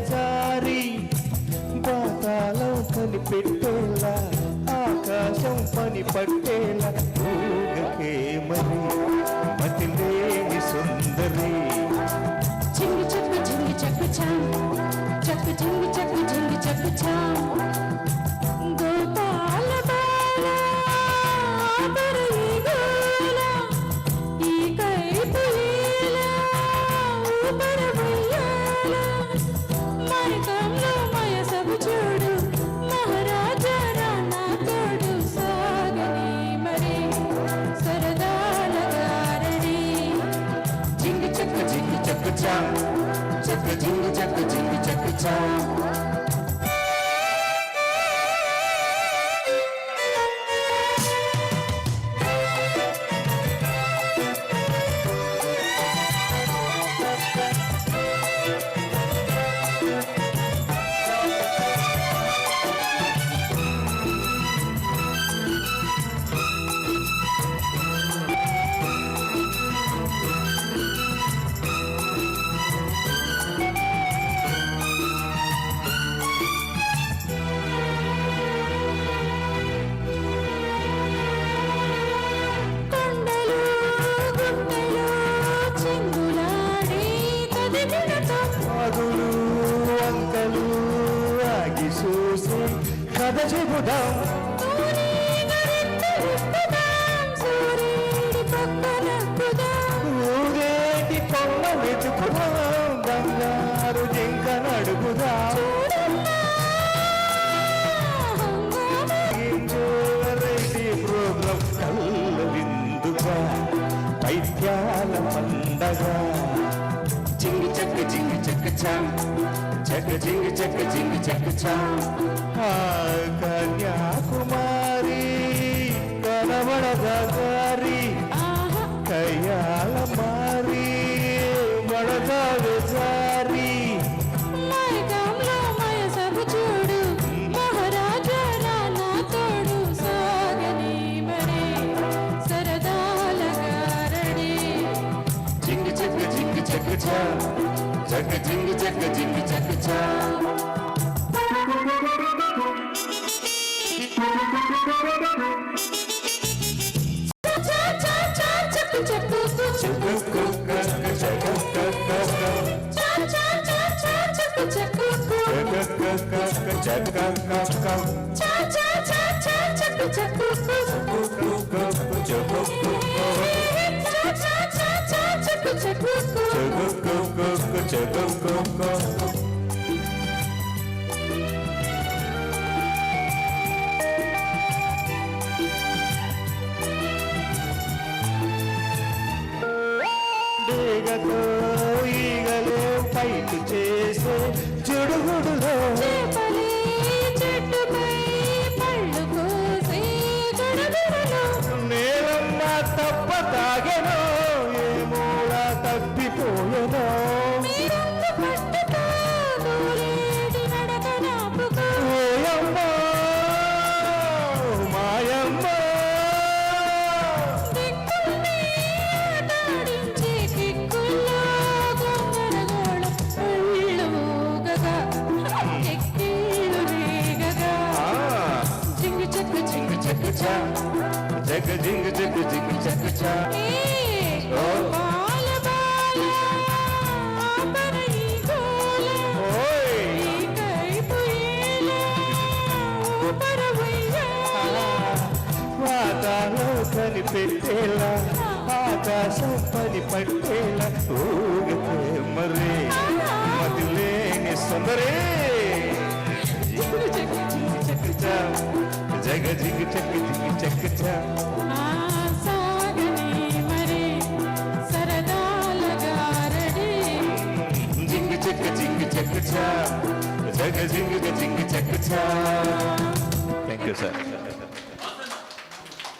జారి పాతాళం కనిపెట్టేలా ఆకాశం పని పట్టేలా ఊగకే మరి మతిలేని సుందరి జింగి చక్కు జింగి చక్కు చా చక్కు జింగి చక్కు జింగి చక్కు చా గోపాల బాల బరయిగోల ఈ కైపు లీల ఊపర ఉయ్యాల మైకంలో మయసపు చూడు మహారాజా రానా తోడు సాగని మరి సరదాల గారడి జింగి చక్క చా చక్క జింగి చక్క చా వంకలు ఆగి చూసి కథ చెబుదాం ఊరేటి కొమ్మ వెతుకుదాం బంగారు జింక నడుపుదాం ప్రోగ్రాం కళ్ళ విందుగా పైత్యాల పండగా జింగి చక్క చా చక్క జింగి చక్క చా కన్యాకుమారి కనబడగారి కయ్యాల మారి బడగాడు జారి చూడు మహారాజా రానా తోడు సాగని మరి సరదాల గారడి జింగి చక్క చా చక్క జింగి చక్క చా డేగతో ఈగలే పైకి చేసే చెడుగుడులో నేలమ్మ తప్ప తాగెనో ఏ మూల తప్పిపోయెనో ఓయమ్మ మాయమ్మ జగ జింగి చక్క చా వాతాలో కనిపెట్టేలా ఆకాశం పని పట్టేలా ఊగితే మరే మదిలేని సుందరే జగ జింగి చక్క చా సాగని మరి సరదాల గారడి జింగి చక్క చా జగ జింగి చక్క చా థ్యాంక్ యూ సార్